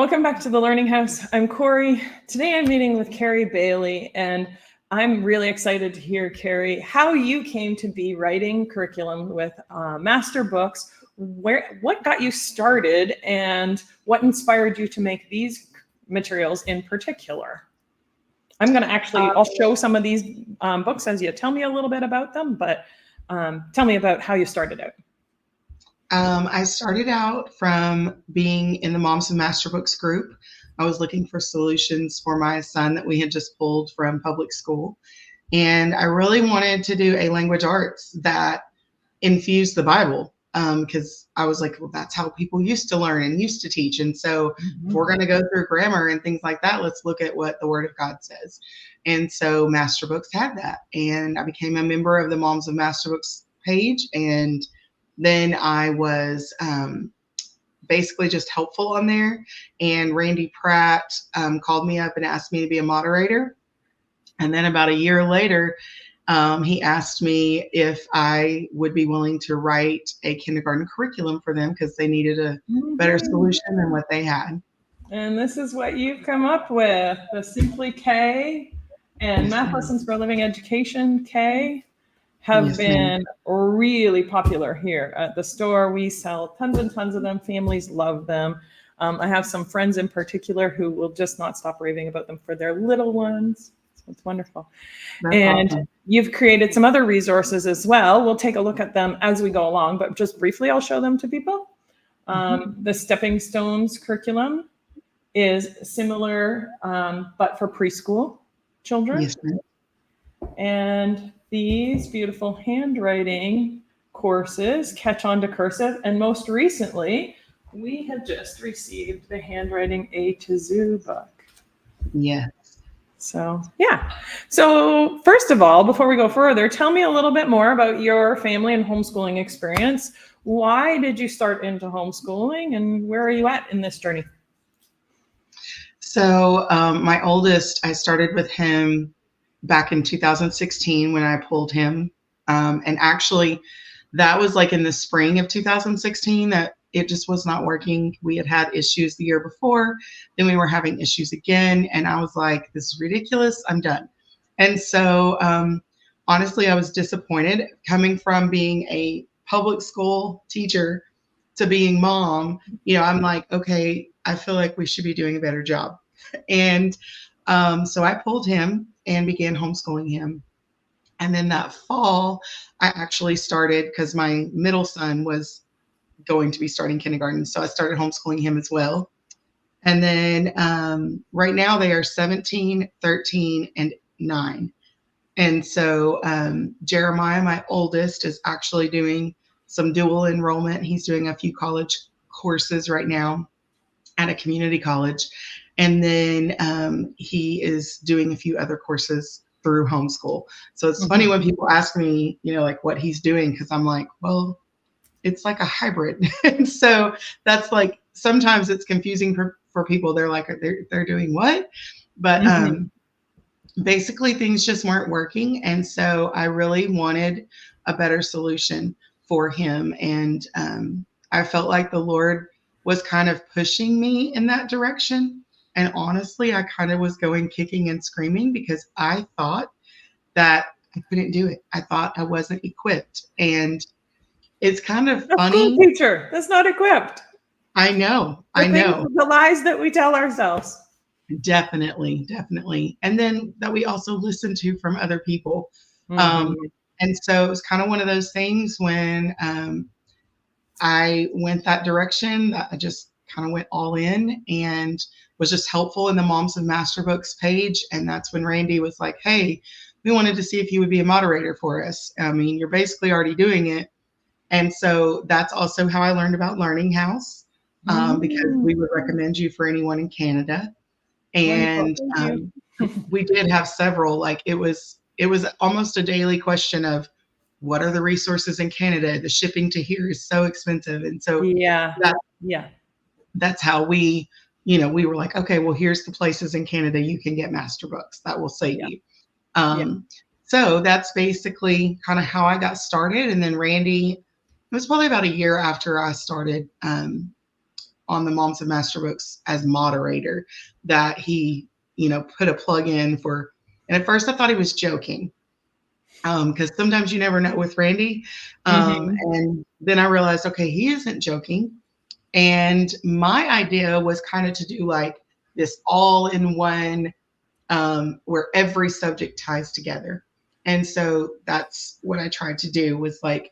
Welcome back to the Learning House. I'm Corey. Today I'm meeting with Carrie Bailey, and I'm really excited to hear, Carrie, how you came to be writing curriculum with master books. What got you started, and what inspired you to make these materials in particular? I'm going to I'll show some of these books as you tell me a little bit about them, but tell me about how you started out. I started out from being in the Moms of Master Books group. I was looking for solutions for my son that we had just pulled from public school. And I really wanted to do a language arts that infused the Bible, because I was like, well, that's how people used to learn and used to teach. And so if we're going to go through grammar and things like that, let's look at what the Word of God says. And so Master Books had that. And I became a member of the Moms of Master Books page, and then I was basically just helpful on there. And Randy Pratt called me up and asked me to be a moderator. And then about a year later, he asked me if I would be willing to write a kindergarten curriculum for them because they needed a better solution than what they had. And this is what you've come up with, the Simply K and Math Lessons for Living Education K have been really popular here at the store. We sell tons and tons of them. Families love them. I have some friends in particular who will just not stop raving about them for their little ones. So it's wonderful. That's awesome. You've created some other resources as well. We'll take a look at them as we go along, but just briefly, I'll show them to people. The Stepping Stones curriculum is similar, but for preschool children. Yes, ma'am. And these beautiful handwriting courses, Catch On to Cursive. And most recently, we have just received the Handwriting A to Zoo book. Yes. So, yeah. So first of all, before we go further, tell me a little bit more about your family and homeschooling experience. Why did you start into homeschooling, and where are you at in this journey? So my oldest, I started with him back in 2016 when I pulled him. And actually, that was like in the spring of 2016 that it just was not working. We had had issues the year before. Then we were having issues again. And I was like, this is ridiculous. I'm done. And so honestly, I was disappointed coming from being a public school teacher to being mom. You know, I'm like, okay, I feel like we should be doing a better job. And so I pulled him and began homeschooling him. And then that fall, I actually started, because my middle son was going to be starting kindergarten. So I started homeschooling him as well. And then right now they are 17, 13, and 9. And so Jeremiah, my oldest, is actually doing some dual enrollment. He's doing a few college courses right now at a community college. And then he is doing a few other courses through homeschool. So it's funny when people ask me, you know, like what he's doing, because I'm like, well, it's like a hybrid. And so that's like, sometimes it's confusing for people. They're like, they're doing what? But basically things just weren't working. And so I really wanted a better solution for him. And I felt like the Lord was kind of pushing me in that direction. And honestly, I kind of was going kicking and screaming because I thought that I couldn't do it. I thought I wasn't equipped. And it's kind of funny. A school teacher that's not equipped. I know. The lies that we tell ourselves. Definitely. And then that we also listen to from other people. And so it was kind of one of those things when I went that direction, that I just kind of went all in and was just helpful in the Moms of Master Books page. And that's when Randy was like, hey, we wanted to see if you would be a moderator for us. I mean, you're basically already doing it. And so that's also how I learned about Learning House, because we would recommend you for anyone in Canada. And we did have several, like it was almost a daily question of, what are the resources in Canada? The shipping to here is so expensive. And so that's how we were like, okay, well, here's the places in Canada you can get master books that will save you. So that's basically kind of how I got started. And then Randy, it was probably about a year after I started on the Moms of Master Books as moderator that he, put a plug in for. And at first I thought he was joking. Because sometimes you never know with Randy. And then I realized, okay, he isn't joking. And my idea was kind of to do like this all in one, where every subject ties together. And so that's what I tried to do, was like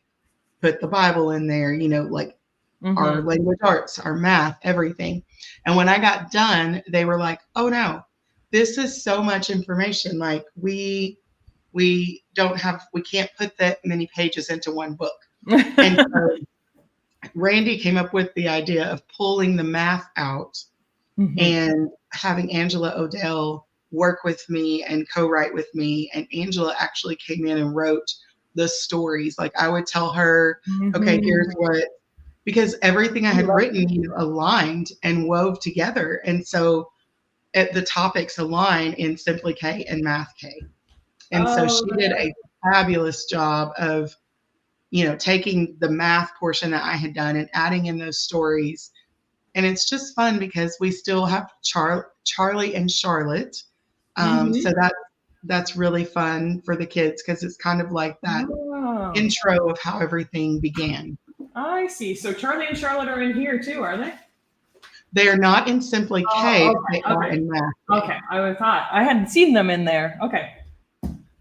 put the Bible in there, like our language arts, our math, everything. And when I got done, they were like, oh no, this is so much information. Like we can't put that many pages into one book. And so Randy came up with the idea of pulling the math out and having Angela Odell work with me and co-write with me. And Angela actually came in and wrote the stories. Like I would tell her, okay, here's what, because everything I had written aligned and wove together. And so the topics align in Simply K and Math K. And so she did a fabulous job of, taking the math portion that I had done and adding in those stories. And it's just fun because we still have Charlie and Charlotte. So that's really fun for the kids, because it's kind of like that intro of how everything began. I see. So Charlie and Charlotte are in here too, are they? They are not in Simply K, but they are in Math. Okay, I thought I hadn't seen them in there. Okay.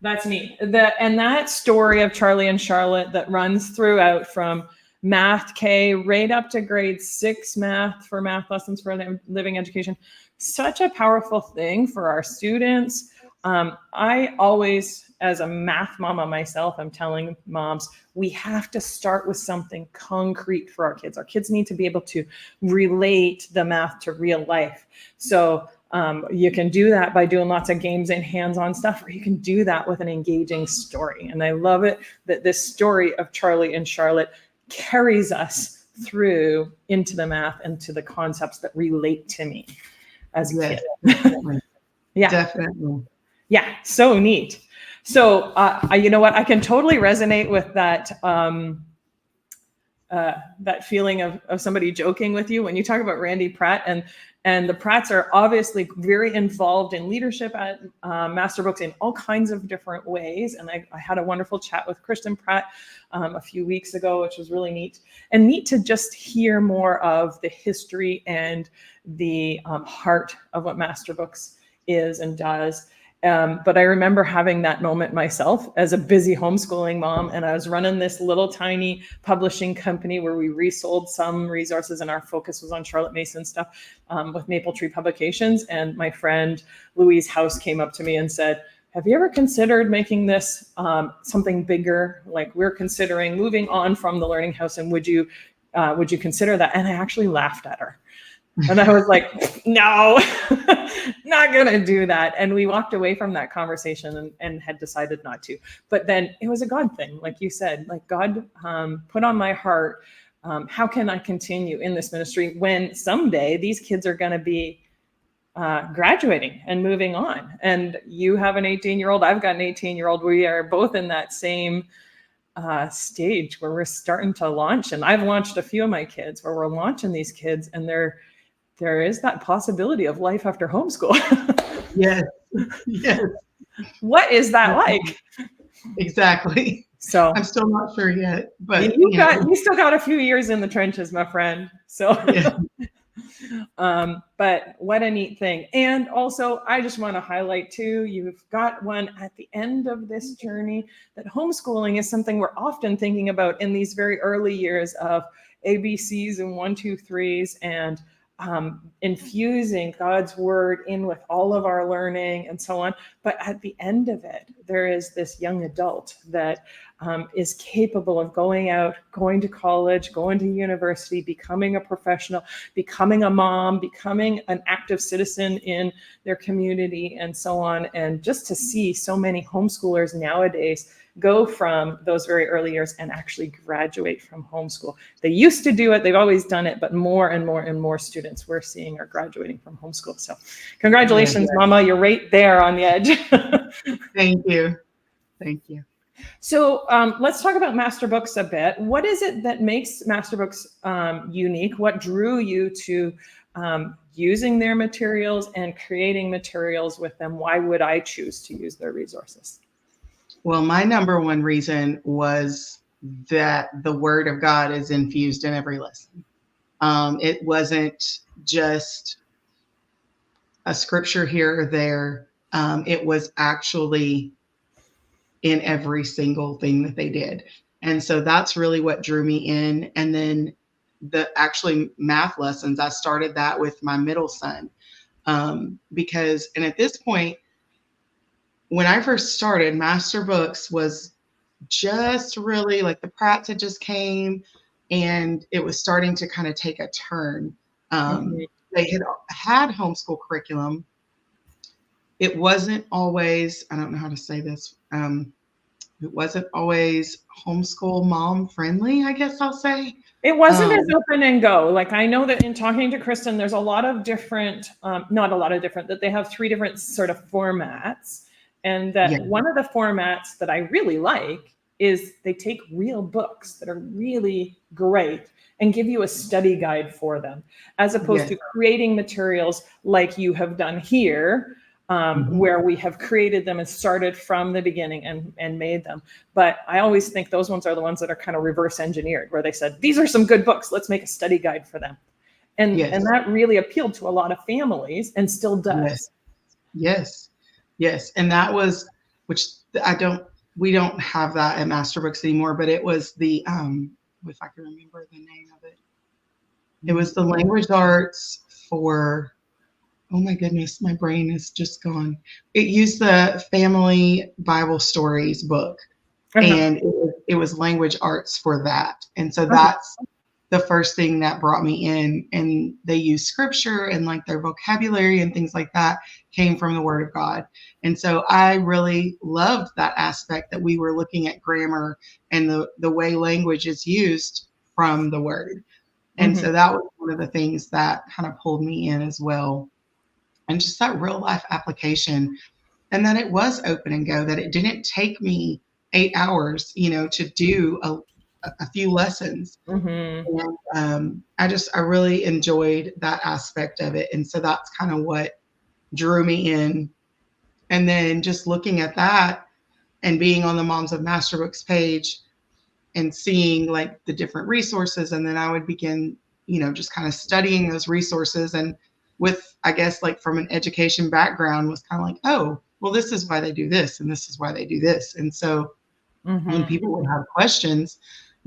That's neat. And that story of Charlie and Charlotte that runs throughout from Math K right up to grade 6 math for math lessons for living education. Such a powerful thing for our students. I always, as a math mama myself, I'm telling moms, we have to start with something concrete for our kids. Our kids need to be able to relate the math to real life. So you can do that by doing lots of games and hands-on stuff, or you can do that with an engaging story. And I love it that this story of Charlie and Charlotte carries us through into the math and to the concepts that relate to me as a kid. Definitely. Yeah, definitely. Yeah, so neat. So you know what? I can totally resonate with that. That feeling of somebody joking with you when you talk about Randy Pratt, and the Pratts are obviously very involved in leadership at Master Books in all kinds of different ways. And I had a wonderful chat with Kristen Pratt a few weeks ago, which was really neat, and neat to just hear more of the history and the heart of what Master Books is and does. But I remember having that moment myself as a busy homeschooling mom, and I was running this little tiny publishing company where we resold some resources, and our focus was on Charlotte Mason stuff with Maple Tree Publications. And my friend Louise House came up to me and said, have you ever considered making this something bigger? Like, we're considering moving on from the Learning House, and would you consider that? And I actually laughed at her. And I was like, no, not going to do that. And we walked away from that conversation and had decided not to. But then it was a God thing. Like you said, like God put on my heart, how can I continue in this ministry when someday these kids are going to be graduating and moving on? And you have an 18-year-old, I've got an 18-year-old. We are both in that same stage where we're starting to launch. And I've launched a few of my kids where we're launching these kids, and there is that possibility of life after homeschool. Yes. Yes. What is that like? Exactly. So I'm still not sure yet, but you still got a few years in the trenches, my friend. So, yeah. But what a neat thing. And also, I just want to highlight too, you've got one at the end of this journey, that homeschooling is something we're often thinking about in these very early years of ABCs and 1, 2, 3s, and infusing God's word in with all of our learning and so on. But at the end of it, there is this young adult that is capable of going out, going to college, going to university, becoming a professional, becoming a mom, becoming an active citizen in their community, and so on. And just to see so many homeschoolers nowadays go from those very early years and actually graduate from homeschool. They used to do it, they've always done it, but more and more and more students we're seeing are graduating from homeschool. So congratulations, Mama, you're right there on the edge. Thank you. Thank you. So let's talk about Masterbooks a bit. What is it that makes Masterbooks unique? What drew you to using their materials and creating materials with them? Why would I choose to use their resources? Well, my number one reason was that the Word of God is infused in every lesson. It wasn't just a scripture here or there. It was actually in every single thing that they did. And so that's really what drew me in. And then the actually math lessons, I started that with my middle son. Because, and at this point, when I first started, Masterbooks was just really like the Pratts had just came and it was starting to kind of take a turn. They had homeschool curriculum. It wasn't always, I don't know how to say this. It wasn't always homeschool mom friendly, I guess I'll say. It wasn't as open and go. Like I know that in talking to Kristen, there's a lot of different, not a lot of different, that they have 3 different sort of formats. And that one of the formats that I really like is they take real books that are really great and give you a study guide for them, as opposed to creating materials like you have done here, where we have created them and started from the beginning and made them. But I always think those ones are the ones that are kind of reverse engineered, where they said, these are some good books, let's make a study guide for them. And that really appealed to a lot of families and still does. Yes. And that was, which we don't have that at Masterbooks anymore, but it was the, if I can remember the name of it, it was the language arts for, oh my goodness, my brain is just gone. It used the Family Bible Stories book, and it was language arts for that. And so that's the first thing that brought me in. And they use scripture and like their vocabulary and things like that came from the Word of God. And so I really loved that aspect, that we were looking at grammar and the way language is used from the Word. And so that was one of the things that kind of pulled me in as well. And just that real life application, and that it was open and go, that it didn't take me 8 hours, to do a few lessons. And I really enjoyed that aspect of it. And so that's kind of what drew me in. And then just looking at that and being on the Moms of Masterbooks page and seeing like the different resources. And then I would begin, just kind of studying those resources. And with, I guess, like from an education background, was kind of like, oh, well, this is why they do this. And this is why they do this. And so when people would have questions,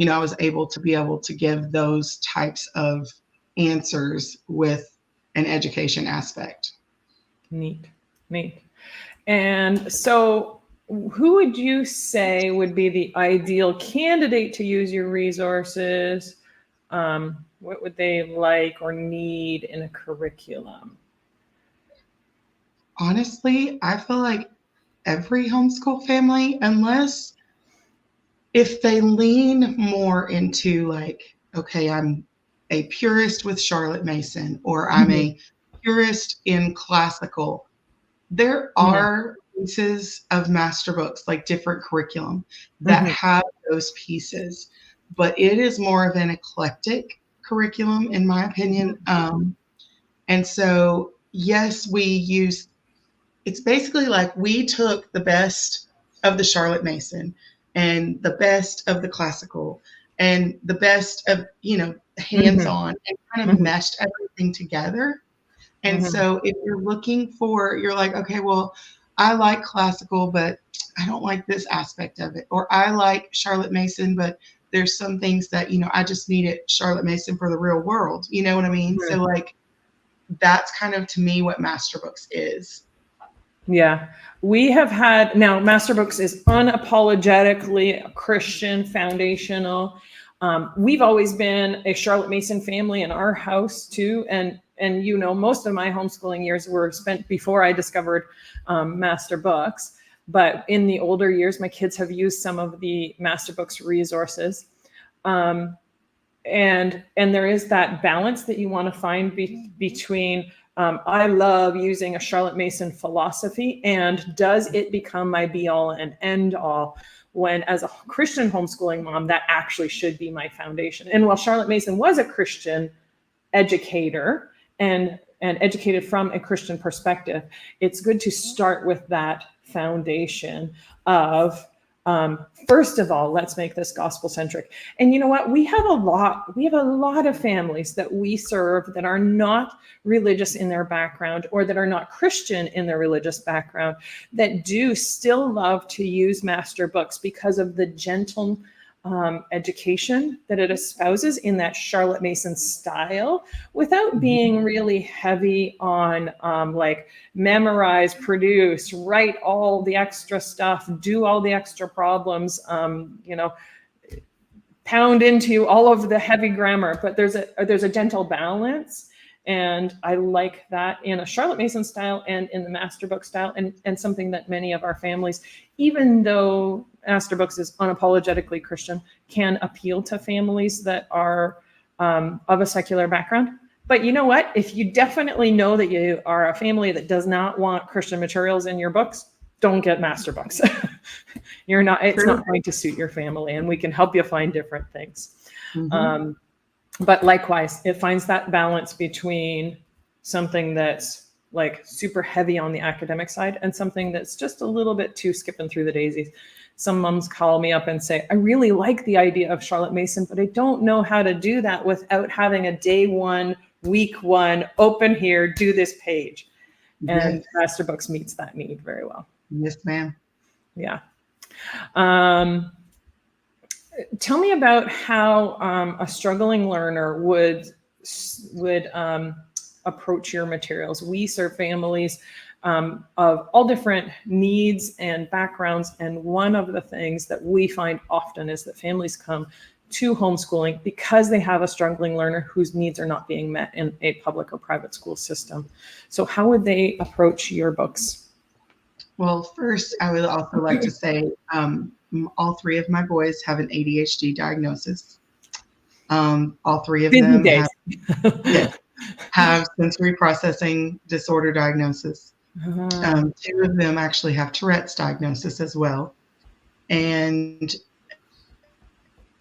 I was able to give those types of answers with an education aspect. Neat. And so who would you say would be the ideal candidate to use your resources? What would they like or need in a curriculum? Honestly, I feel like every homeschool family, unless if they lean more into like, okay, I'm a purist with Charlotte Mason, or I'm a purist in classical, there are pieces of Masterbooks, like different curriculum, that have those pieces, but it is more of an eclectic curriculum, in my opinion. And so, yes, it's basically like we took the best of the Charlotte Mason and the best of the classical and the best of, hands-on, and kind of meshed everything together. And so if you're looking for, you're like, okay, well, I like classical, but I don't like this aspect of it. Or I like Charlotte Mason, but there's some things that, I just need it Charlotte Mason for the real world. You know what I mean? So like, that's kind of, to me, what Masterbooks is. Yeah, we have had, now Masterbooks is unapologetically Christian, foundational. We've always been a Charlotte Mason family in our house too. And most of my homeschooling years were spent before I discovered Masterbooks. But in the older years, my kids have used some of the Masterbooks resources. And there is that balance that you want to find between I love using a Charlotte Mason philosophy. And does it become my be all and end all? When, as a Christian homeschooling mom, that actually should be my foundation. And while Charlotte Mason was a Christian educator and educated from a Christian perspective, it's good to start with that foundation of, first of all, let's make this gospel centric. And you know what? We have a lot of families that we serve that are not religious in their background, or that are not Christian in their religious background, that do still love to use master books because of the gentle education that it espouses in that Charlotte Mason style, without being really heavy on like memorize, produce, write all the extra stuff, do all the extra problems, pound into all of the heavy grammar. But there's a gentle balance. And I like that in a Charlotte Mason style and in the master book style, and something that many of our families, even though master books is unapologetically Christian, can appeal to families that are of a secular background. But you know what? If you definitely know that you are a family that does not want Christian materials in your books, don't get master books. It's not going to suit your family, and we can help you find different things. Mm-hmm. But likewise, it finds that balance between something that's like super heavy on the academic side and something that's just a little bit too skipping through the daisies. Some moms call me up and say, I really like the idea of Charlotte Mason, but I don't know how to do that without having a day one, week one, open here, do this page. And yes. Master Books meets that need very well. Yes, ma'am. Yeah. Tell me about how a struggling learner would approach your materials. We serve families of all different needs and backgrounds, and one of the things that we find often is that families come to homeschooling because they have a struggling learner whose needs are not being met in a public or private school system. So how would they approach your books? Well, first, I would also like to say all three of my boys have an ADHD diagnosis. All three of them have sensory processing disorder diagnosis. Two of them actually have Tourette's diagnosis as well. And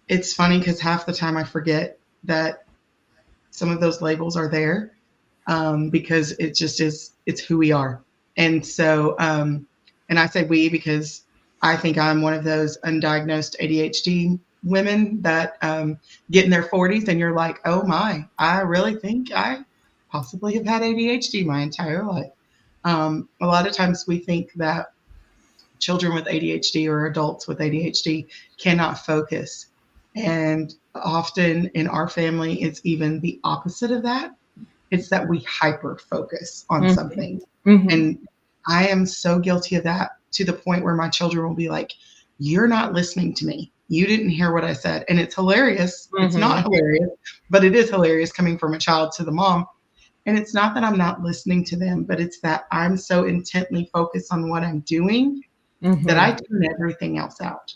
it's funny because half the time I forget that some of those labels are there because it just is, it's who we are. And so, and I say we because I think I'm one of those undiagnosed ADHD women that get in their 40s and you're like, oh my, I really think I possibly have had ADHD my entire life. A lot of times we think that children with ADHD or adults with ADHD cannot focus. And often in our family, it's even the opposite of that. It's that we hyper focus on something. Mm-hmm. And I am so guilty of that, to the point where my children will be like, you're not listening to me. You didn't hear what I said. And it's hilarious. Mm-hmm. It's not hilarious, but it is hilarious coming from a child to the mom. And it's not that I'm not listening to them, but it's that I'm so intently focused on what I'm doing that I tune everything else out.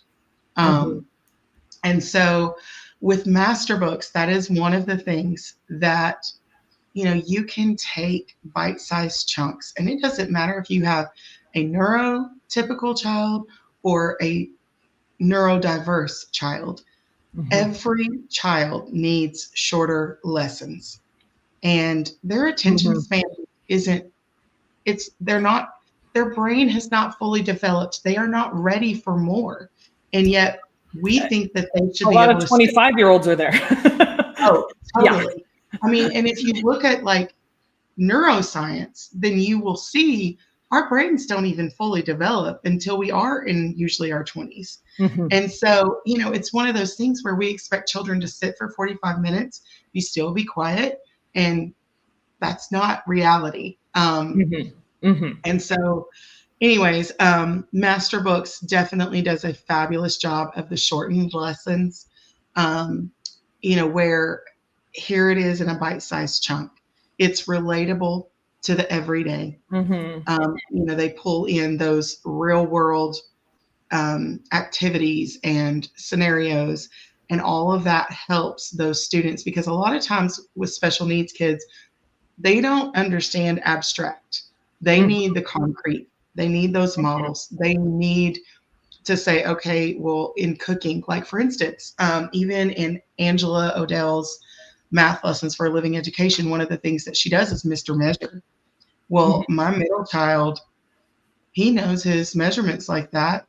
And so with master books, that is one of the things that, you can take bite-sized chunks. And it doesn't matter if you have a neurotypical child or a neurodiverse child. Mm-hmm. Every child needs shorter lessons. And their attention span their brain has not fully developed. They are not ready for more. And yet we think that they should be able to. A lot of 25-year-olds are there. Oh, totally. Yeah. I mean, and if you look at like neuroscience, then you will see our brains don't even fully develop until we are in usually our 20s. Mm-hmm. And so, it's one of those things where we expect children to sit for 45 minutes, be still, be quiet. And that's not reality. And so anyways, Master Books definitely does a fabulous job of the shortened lessons, where here it is in a bite-sized chunk. It's relatable to the everyday. They pull in those real world activities and scenarios, and all of that helps those students, because a lot of times with special needs kids, they don't understand abstract. They Mhm. need the concrete. They need those models. They need to say, okay, well, in cooking, like for instance, even in Angela Odell's math lessons for a living education, one of the things that she does is Mr. Measure. Well, my middle child, he knows his measurements like that.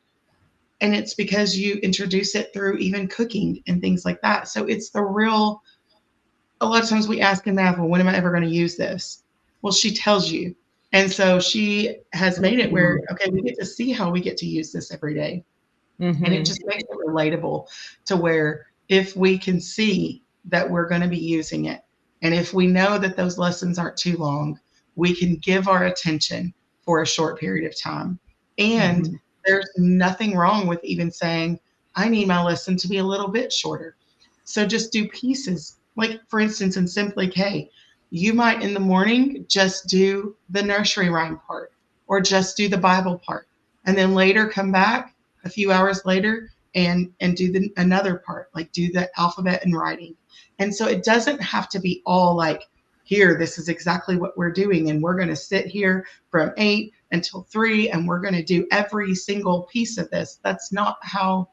And it's because you introduce it through even cooking and things like that. So it's the real, a lot of times we ask in math, well, when am I ever going to use this? Well, she tells you. And so she has made it where, okay, we get to see how we get to use this every day. And it Mhm. just makes it relatable to where if we can see that we're going to be using it, and if we know that those lessons aren't too long, we can give our attention for a short period of time. And Mhm. there's nothing wrong with even saying, I need my lesson to be a little bit shorter. So just do pieces. Like, for instance, in Simply K, you might in the morning just do the nursery rhyme part or just do the Bible part. And then later come back a few hours later and do another part, like do the alphabet and writing. And so it doesn't have to be all like, here, this is exactly what we're doing. And we're going to sit here from 8 until 3, and we're going to do every single piece of this. That's not how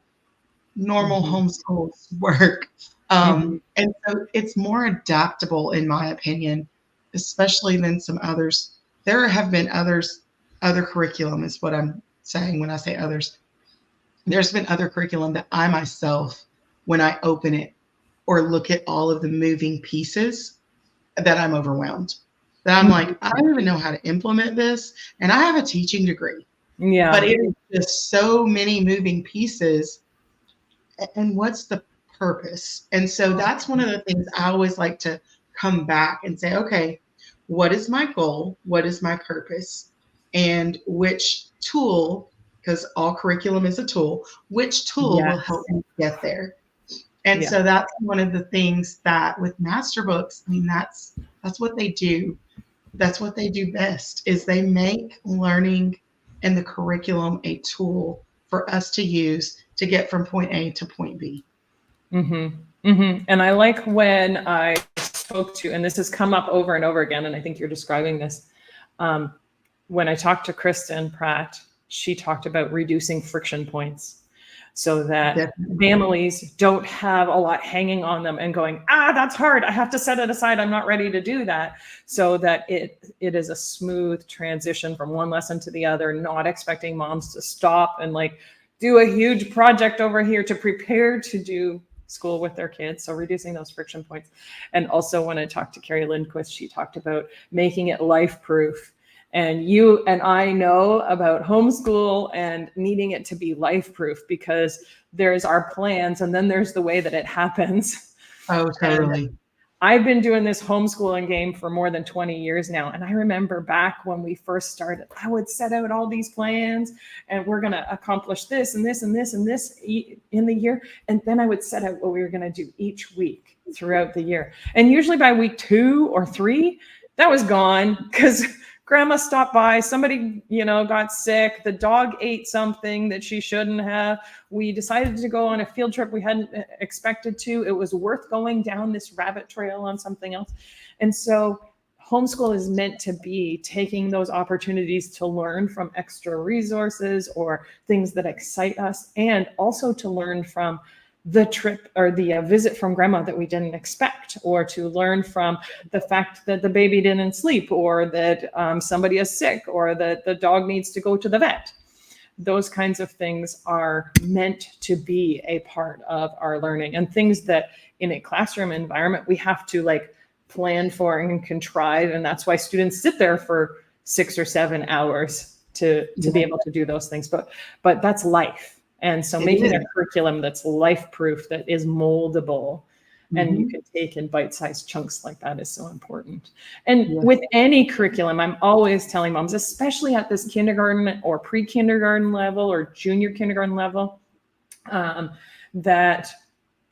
normal Mhm. homeschools work. Mhm. And so it's more adaptable, in my opinion, especially than some others. There have been other curriculum is what I'm saying when I say others. There's been other curriculum that I myself, when I open it or look at all of the moving pieces, that I'm overwhelmed. That I'm Mhm. like, I don't even know how to implement this. And I have a teaching degree, but Yeah. it is just so many moving pieces. And what's the purpose? And so that's one of the things I always like to come back and say, okay, what is my goal? What is my purpose? And which tool, because all curriculum is a tool, which tool will help Yes. me get there? And Yeah. so that's one of the things that with master books, I mean, that's what they do. That's what they do best is they make learning and the curriculum a tool for us to use to get from point A to point B. Mhm. Mhm. And I like when I spoke to, and this has come up over and over again, and I think you're describing this. Um, when I talked to Kristen Pratt, she talked about reducing friction points so that Definitely. families don't have a lot hanging on them and going, that's hard. I have to set it aside. I'm not ready to do that. So that it is a smooth transition from one lesson to the other, not expecting moms to stop and like do a huge project over here to prepare to do school with their kids. So reducing those friction points. And also when I talked to Carrie Lindquist, she talked about making it life proof. And you and I know about homeschool and needing it to be life proof because there's our plans and then there's the way that it happens. Oh, And totally. I've been doing this homeschooling game for more than 20 years now. And I remember back when we first started, I would set out all these plans and we're going to accomplish this and this and this and this in the year. And then I would set out what we were going to do each week throughout the year. And usually by week 2 or 3, that was gone because grandma stopped by, somebody, got sick, the dog ate something that she shouldn't have. We decided to go on a field trip we hadn't expected to. It was worth going down this rabbit trail on something else. And so homeschool is meant to be taking those opportunities to learn from extra resources or things that excite us, and also to learn from the trip or the visit from grandma that we didn't expect, or to learn from the fact that the baby didn't sleep, or that somebody is sick, or that the dog needs to go to the vet. Those kinds of things are meant to be a part of our learning, and things that in a classroom environment we have to like plan for and contrive. And that's why students sit there for 6 or 7 hours to be Yeah, able to do those things. But that's life. And so it making a is. curriculum that's life proof, that is moldable, and you Mhm. can take in bite-sized chunks like that is so important. And Yes. with any curriculum, I'm always telling moms, especially at this kindergarten or pre-kindergarten level or junior kindergarten level, um, that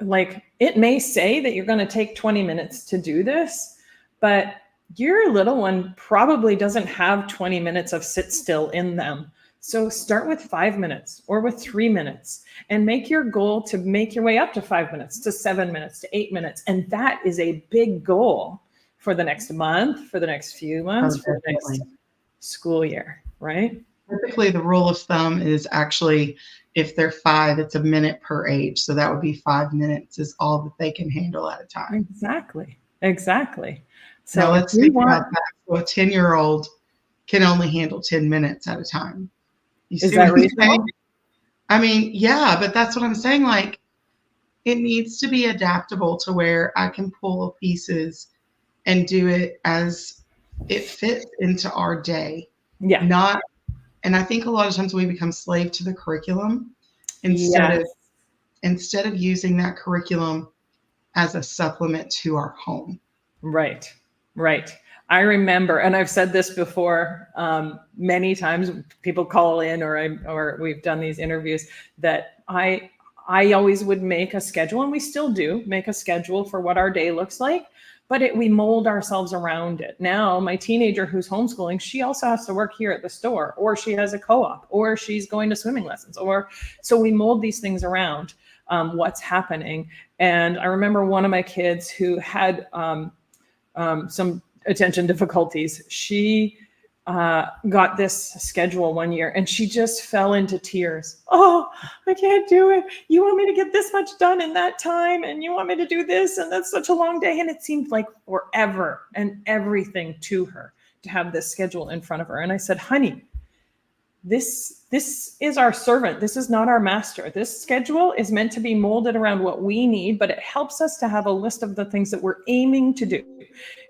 like it may say that you're going to take 20 minutes to do this, but your little one probably doesn't have 20 minutes of sit still in them. So start with 5 minutes or with 3 minutes, and make your goal to make your way up to 5 minutes, to 7 minutes, to 8 minutes. And that is a big goal for the next month, for the next few months, for the next school year, right? Typically, the rule of thumb is actually if they're 5, it's a minute per age. So that would be 5 minutes is all that they can handle at a time. Exactly. So now let's think about that. So a 10-year-old can only handle 10 minutes at a time. You see what I'm saying? I mean, yeah, but that's what I'm saying. Like, it needs to be adaptable to where I can pull pieces and do it as it fits into our day. Yeah. And I think a lot of times we become slave to the curriculum instead of using that curriculum as a supplement to our home. Right. I remember, and I've said this before many times. People call in, or we've done these interviews, that I always would make a schedule, and we still do make a schedule for what our day looks like. But we mold ourselves around it. Now, my teenager who's homeschooling, she also has to work here at the store, or she has a co-op, or she's going to swimming lessons, so we mold these things around what's happening. And I remember one of my kids who had some attention difficulties. She got this schedule one year and she just fell into tears. Oh, I can't do it. You want me to get this much done in that time, and you want me to do this, and that's such a long day. And it seemed like forever and everything to her to have this schedule in front of her. And I said, honey, this is our servant. This is not our master. This schedule is meant to be molded around what we need, but it helps us to have a list of the things that we're aiming to do.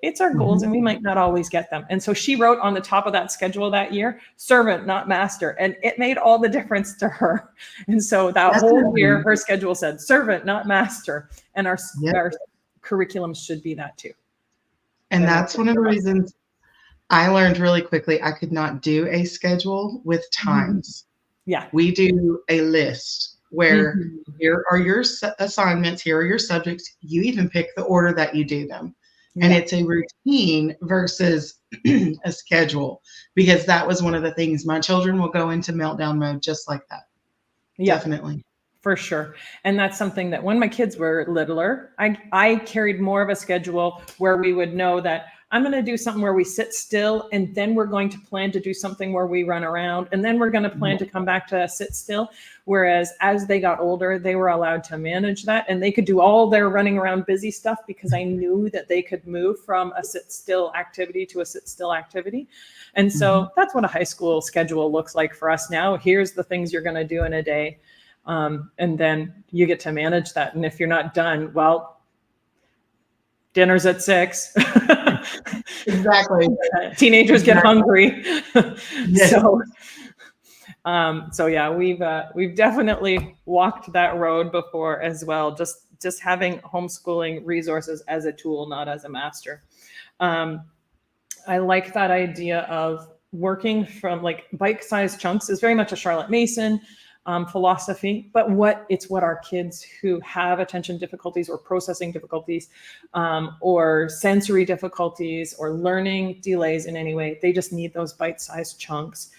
It's our goals, and we might not always get them. And so she wrote on the top of that schedule that year, servant, not master. And it made all the difference to her. And so that whole year, her schedule said servant, not master. And our curriculum should be that too. And that's one of the reasons I learned really quickly I could not do a schedule with times. Yeah. We do a list where here are your assignments, here are your subjects. You even pick the order that you do them. And it's a routine versus a schedule, because that was one of the things. My children will go into meltdown mode just like that. Yeah. Definitely. For sure. And that's something that when my kids were littler, I carried more of a schedule where we would know that I'm going to do something where we sit still, and then we're going to plan to do something where we run around, and then we're going to plan to come back to sit still. Whereas as they got older, they were allowed to manage that, and they could do all their running around busy stuff because I knew that they could move from a sit still activity to a sit still activity. And so that's what a high school schedule looks like for us now. Here's the things you're going to do in a day. And then you get to manage that. And if you're not done, well, dinner's at 6. Exactly. Teenagers get hungry. Yes. So yeah, we've definitely walked that road before as well. Just having homeschooling resources as a tool, not as a master. I like that idea of working from like bite-sized chunks. Is very much a Charlotte Mason philosophy, but what our kids who have attention difficulties or processing difficulties or sensory difficulties or learning delays in any way, they just need those bite-sized chunks.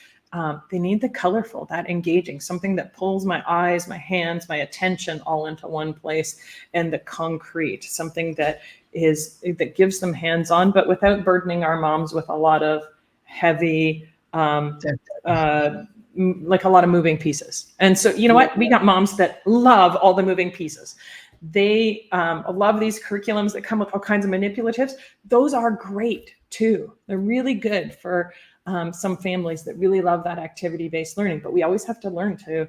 They need the colorful, that engaging, something that pulls my eyes, my hands, my attention all into one place, and the concrete, something that gives them hands-on, but without burdening our moms with a lot of heavy, like a lot of moving pieces. And so, you know what? We got moms that love all the moving pieces. They love these curriculums that come with all kinds of manipulatives. Those are great too. They're really good for some families that really love that activity-based learning. But we always have to learn to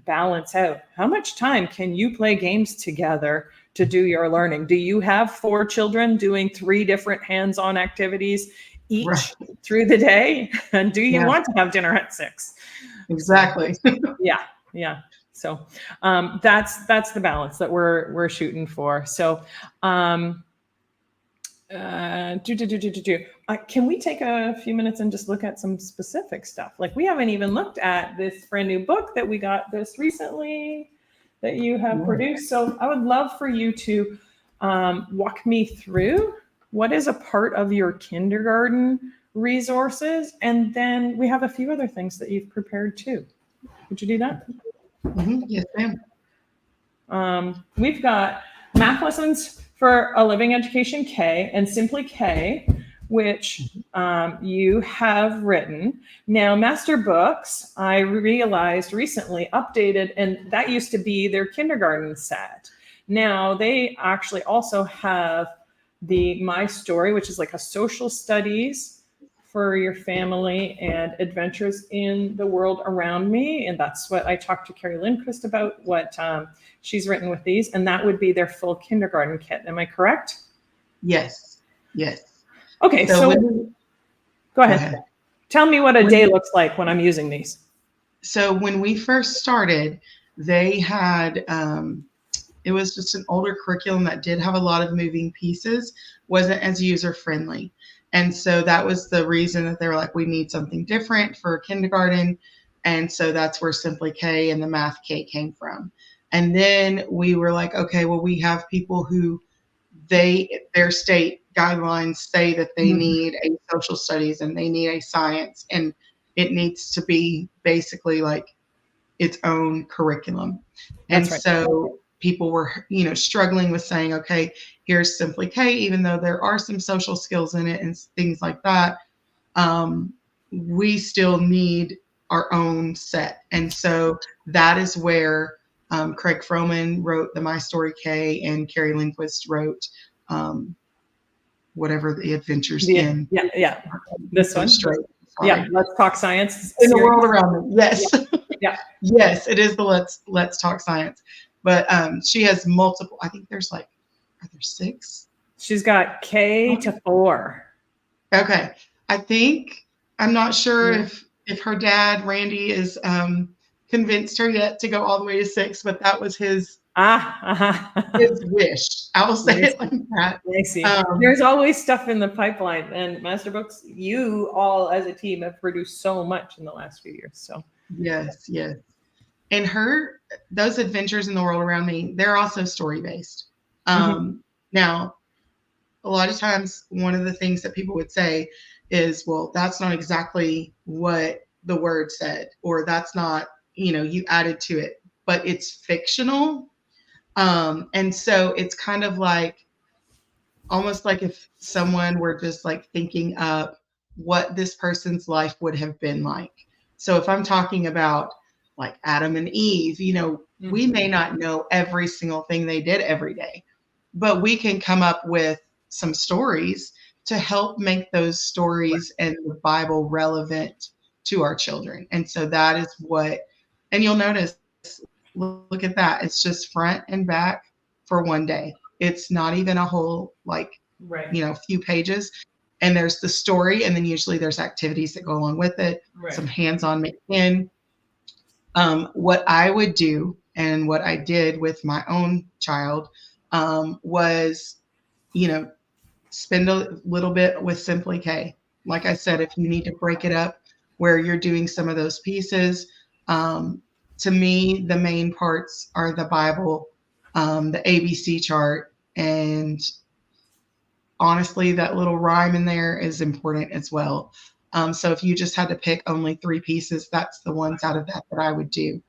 balance out. How much time can you play games together to do your learning? Do you have 4 children doing 3 different hands-on activities each through the day? And do you want to have dinner at 6? Exactly. Yeah. So that's the balance that we're shooting for. So can we take a few minutes and just look at some specific stuff? Like, we haven't even looked at this brand new book that we got this recently that you have produced. So I would love for you to walk me through what is a part of your kindergarten resources, and then we have a few other things that you've prepared too. Would you do that? Yes, ma'am. We've got math lessons for a Living Education K and Simply K, which you have written. Now, Master Books, I realized recently updated, and that used to be their kindergarten set. Now they actually also have the My Story, which is like a social studies for your family and adventures in the world around me. And that's what I talked to Carrie Lindquist about, what she's written with these. And that would be their full kindergarten kit. Am I correct? Yes. Yes. Okay, so go ahead. ahead. Tell me what a day looks like when I'm using these. So when we first started, they had, it was just an older curriculum that did have a lot of moving pieces, wasn't as user friendly. And so that was the reason that they were like, we need something different for kindergarten. And so that's where Simply K and the Math K came from. And then we were like, okay, well, we have people who their state guidelines say that they need a social studies and they need a science, and it needs to be basically like its own curriculum. That's and right. So people were, struggling with saying, okay, here's Simply K, even though there are some social skills in it and things like that, we still need our own set. And so that is where Craig Froman wrote the My Story K, and Carrie Lindquist wrote whatever the Adventures in. Yeah. This one. Straight. Yeah, Let's Talk Science in the world around them. Yes. Yeah. Yes, it is the Let's Talk Science. But she has multiple. I think there's are there 6? She's got K to 4. Okay. I'm not sure if her dad, Randy, is convinced her yet to go all the way to 6, but that was his his wish. I will say it like that. I see. There's always stuff in the pipeline, and Master Books, you all as a team have produced so much in the last few years. So yes. And those Adventures in the World Around Me, they're also story based. Now, a lot of times, one of the things that people would say is, well, that's not exactly what the word said, or that's not, you added to it, but it's fictional. And so it's kind of like, almost like if someone were just like thinking up what this person's life would have been like. So if I'm talking about like Adam and Eve, we may not know every single thing they did every day, but we can come up with some stories to help make those stories and the Bible relevant to our children. And so that is and you'll notice, look at that. It's just front and back for one day. It's not even a whole, few pages. And there's the story, and then usually there's activities that go along with it, some hands-on in. What I would do, and what I did with my own child, was, spend a little bit with Simply K. Like I said, if you need to break it up where you're doing some of those pieces, to me, the main parts are the Bible, the ABC chart, and honestly, that little rhyme in there is important as well. So if you just had to pick only 3 pieces, that's the ones out of that I would do.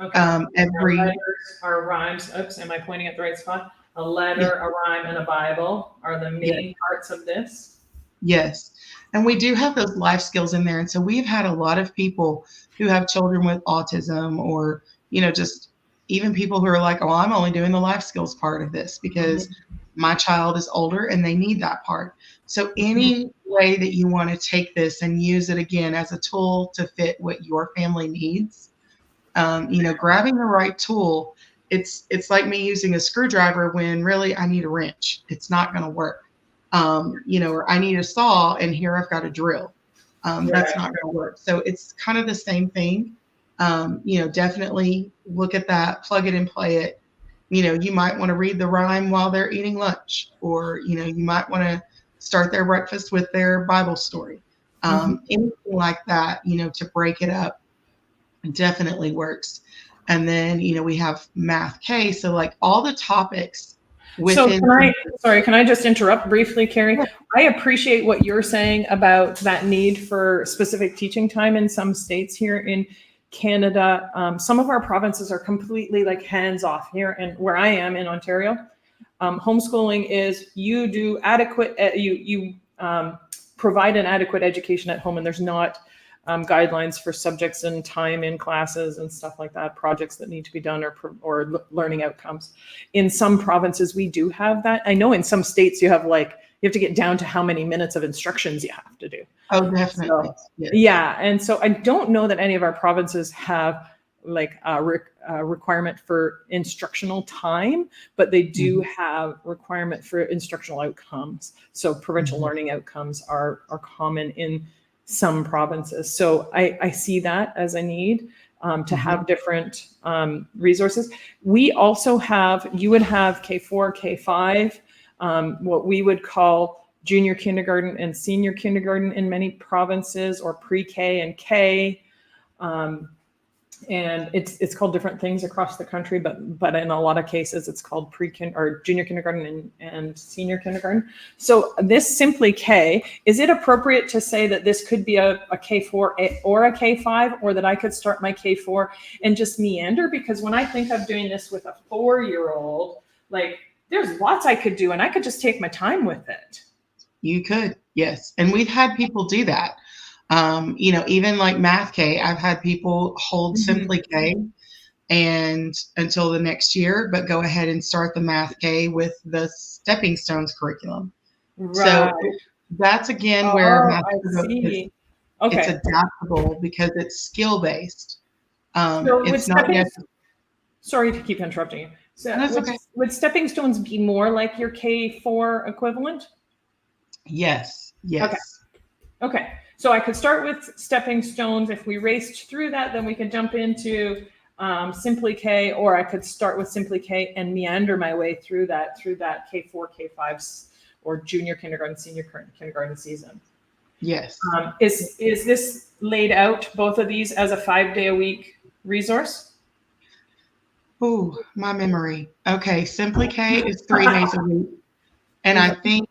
Okay. Our letters, our rhymes. Oops, am I pointing at the right spot? A letter, a rhyme, and a Bible are the main parts of this. Yes. And we do have those life skills in there. And so we've had a lot of people who have children with autism, or, just even people who are like, oh, I'm only doing the life skills part of this because my child is older and they need that part. So any way that you want to take this and use it again as a tool to fit what your family needs, grabbing the right tool, it's like me using a screwdriver when really I need a wrench. It's not going to work. Or I need a saw and here I've got a drill. That's not going to work. So it's kind of the same thing. Definitely look at that, plug it and play it. You might want to read the rhyme while they're eating lunch, or, you might want to start their breakfast with their Bible story. Anything like that, to break it up definitely works. And then, we have Math K. So like all the topics within. So can I just interrupt briefly, Carrie? Yeah. I appreciate what you're saying about that need for specific teaching time in some states here in Canada. Some of our provinces are completely like hands off here, and where I am in Ontario, Homeschooling is you do adequate, you provide an adequate education at home, and there's not guidelines for subjects and time in classes and stuff like that, projects that need to be done, or learning outcomes. In some provinces, we do have that. I know in some states you have to get down to how many minutes of instructions you have to do. Oh, definitely. So, yeah. And so I don't know that any of our provinces have a requirement for instructional time, but they do have requirement for instructional outcomes. So provincial learning outcomes are common in some provinces. So I see that as a need to have different resources. We also you would have K4, K5, what we would call junior kindergarten and senior kindergarten in many provinces, or pre-K and K. And it's called different things across the country, but in a lot of cases it's called or junior kindergarten and senior kindergarten. So this Simply K, is it appropriate to say that this could be a K4 or a K5, or that I could start my K4 and just meander? Because when I think of doing this with a 4-year-old, there's lots I could do, and I could just take my time with it. You could, yes. And we've had people do that. Even like Math K, I've had people hold Simply K and until the next year, but go ahead and start the Math K with the Stepping Stones curriculum. Right. So that's again where Math K it's adaptable because it's skill based. It's not sorry to keep interrupting you. So that's okay. Would Stepping Stones be more like your K4 equivalent? Yes. Okay. So I could start with Stepping Stones. If we raced through that, then we could jump into Simply K, or I could start with Simply K and meander my way through that K4, K5, or junior kindergarten, senior kindergarten season. Yes. Is this laid out, both of these, as a 5-day-a-week resource? Oh, my memory. Okay, Simply K is 3 days a week. And I think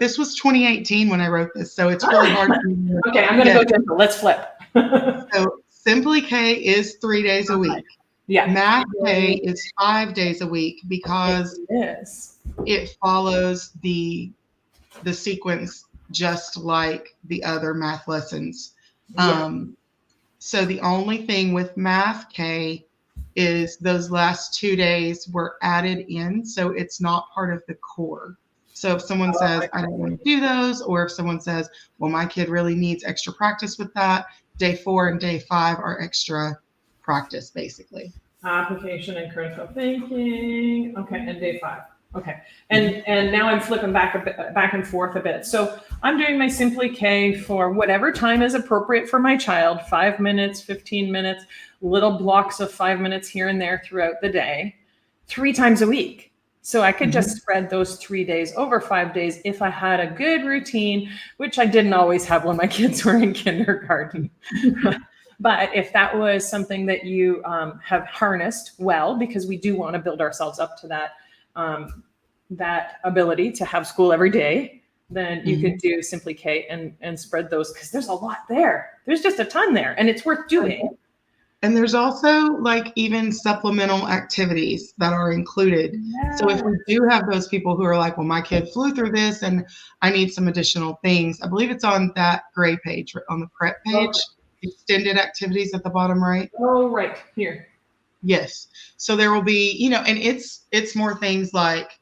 this was 2018 when I wrote this, so it's really hard to remember. Okay, I'm going to go gentle. Let's flip. So Simply K is 3 days a week. Yeah. Math K is 5 days a week because it follows the sequence just like the other math lessons. So the only thing with Math K is those last 2 days were added in, so it's not part of the core. So if someone says, I don't want to do those, or if someone says, well, my kid really needs extra practice with that, day 4 and day 5 are extra practice, basically. Application and critical thinking. Okay, and day 5. Okay, and now I'm flipping back and forth a bit. So I'm doing my Simply K for whatever time is appropriate for my child, 5 minutes, 15 minutes, little blocks of 5 minutes here and there throughout the day, 3 times a week. So I could just spread those 3 days over 5 days if I had a good routine, which I didn't always have when my kids were in kindergarten. But if that was something that you have harnessed well, because we do want to build ourselves up to that ability to have school every day, then you could do Simply K and spread those, because there's a lot there. There's just a ton there, and it's worth doing. And there's also even supplemental activities that are included. Yes. So if we do have those people who are like, well, my kid flew through this and I need some additional things, I believe it's on that gray page, on the prep page, extended activities at the bottom right. Oh, right here. Yes. So there will be, and it's more things like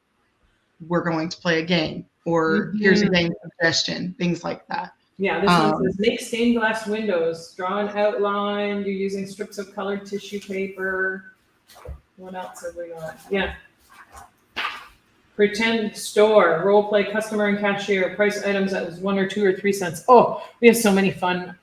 we're going to play a game, or here's a game suggestion, things like that. Yeah, this one says make stained glass windows, draw an outline, you're using strips of colored tissue paper. What else have we got? Yeah. Pretend store, role play customer and cashier, price items that was 1 or 2 or 3 cents. Oh, we have so many fun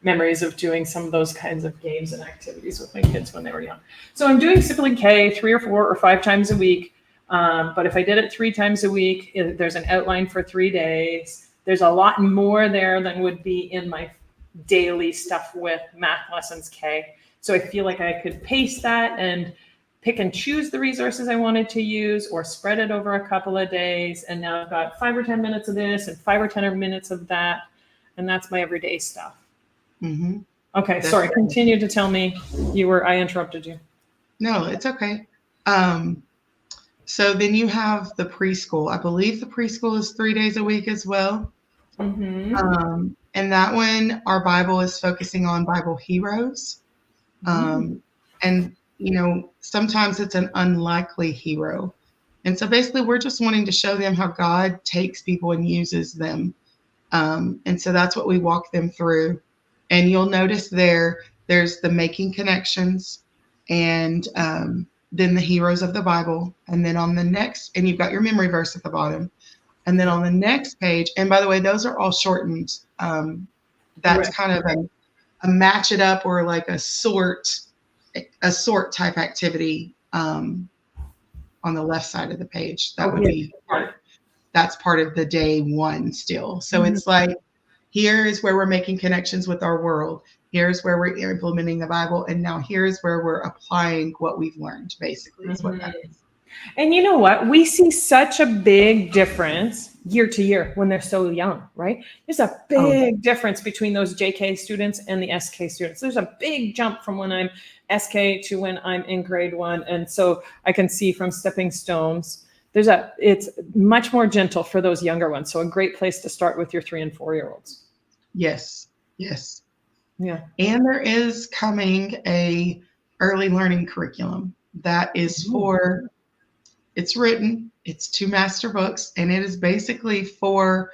memories of doing some of those kinds of games and activities with my kids when they were young. So I'm doing Simply K 3 or 4 or 5 times a week. But if I did it 3 times a week, there's an outline for 3 days. There's a lot more there than would be in my daily stuff with Math Lessons K. So I feel like I could pace that and pick and choose the resources I wanted to use, or spread it over a couple of days. And now I've got 5 or 10 minutes of this and 5 or 10 minutes of that. And that's my everyday stuff. Okay, that's sorry. Continue to tell me I interrupted you. No, it's okay. So then you have the preschool. I believe the preschool is 3 days a week as well. And that one, our Bible is focusing on Bible heroes. And, sometimes it's an unlikely hero. And so basically, we're just wanting to show them how God takes people and uses them. And so that's what we walk them through. And you'll notice there's the making connections and then the heroes of the Bible. And then on the next, and you've got your memory verse at the bottom. And then on the next page, and by the way, those are all shortened. That's kind of a match it up or like a sort type activity on the left side of the page. That would be that's part of the day one still. So it's like, here is where we're making connections with our world. Here's where we're implementing the Bible. And now here's where we're applying what we've learned, basically, is what that is. And you know what? We see such a big difference year to year when they're so young, right? There's a big difference between those JK students and the SK students. There's a big jump from when I'm SK to when I'm in grade 1. And so I can see from Stepping Stones, it's much more gentle for those younger ones. So a great place to start with your 3 and 4-year-olds. Yes. Yeah. And there is coming a early learning curriculum that is it's written, it's 2 master books, and it is basically for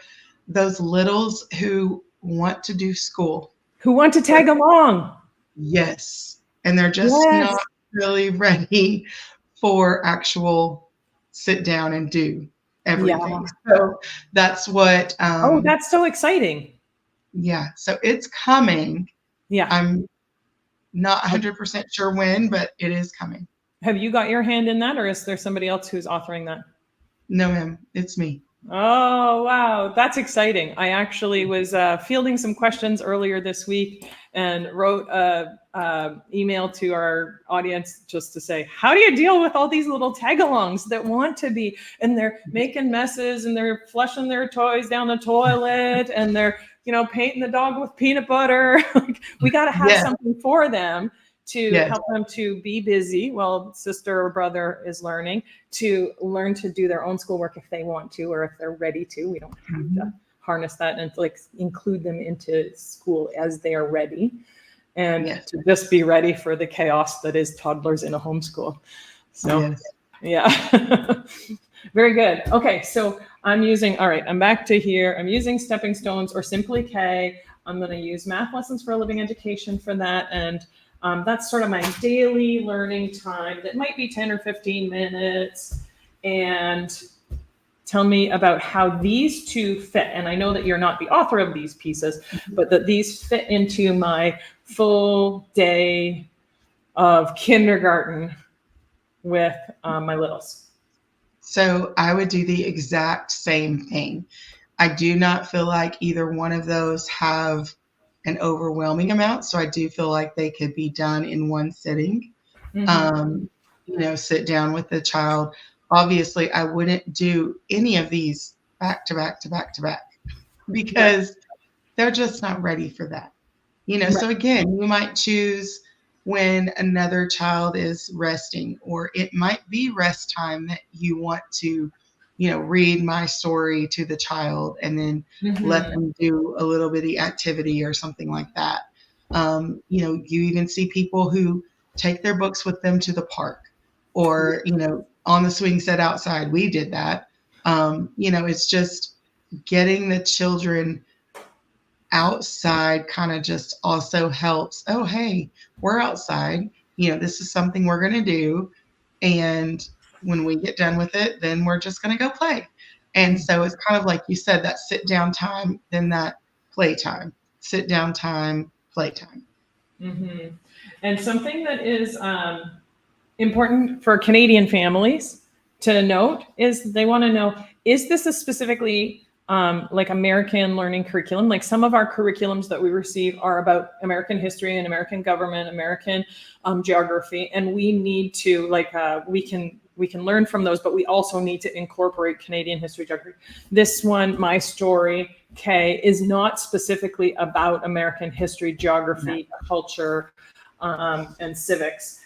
those littles who want to do school. Who want to tag along. Yes. And they're just not really ready for actual sit down and do everything. So that's what. That's so exciting. Yeah. So it's coming. Yeah. I'm not 100% sure when, but it is coming. Have you got your hand in that, or is there somebody else who's authoring that? No, ma'am. It's me. Oh, wow. That's exciting. I actually was fielding some questions earlier this week and wrote an email to our audience just to say, how do you deal with all these little tag-alongs that want to be, and they're making messes and they're flushing their toys down the toilet and they're, painting the dog with peanut butter. We got to have something for them to help them to be busy while sister or brother is learning, to learn to do their own schoolwork if they want to, or if they're ready to. We don't have to harness that and include them into school as they are ready, and to just be ready for the chaos that is toddlers in a homeschool. So, very good. Okay, so I'm back to here. I'm using Stepping Stones or Simply K. I'm going to use Math Lessons for a Living Education for that. And that's sort of my daily learning time. That might be 10 or 15 minutes. And tell me about how these two fit. And I know that you're not the author of these pieces, but that these fit into my full day of kindergarten with my littles. So I would do the exact same thing. I do not feel like either one of those have an overwhelming amount. So I do feel like they could be done in one sitting. Sit down with the child. Obviously, I wouldn't do any of these back to back to back to back because they're just not ready for that. So again, you might choose when another child is resting, or it might be rest time that you want to, read my story to the child and then let them do a little bitty activity or something like that. You even see people who take their books with them to the park or, on the swing set outside. We did that. It's just getting the children outside kind of just also helps. Oh, hey, we're outside. This is something we're going to do. And when we get done with it, then we're just going to go play. And so it's kind of like you said, that sit down time, then that play time, sit down time, play time. And something that is important for Canadian families to note is they want to know, is this a specifically American learning curriculum? Like some of our curriculums that we receive are about American history and American government, American geography, and we need to we can learn from those, but we also need to incorporate Canadian history, geography. This one, My Story, K, is not specifically about American history, geography, culture, and civics.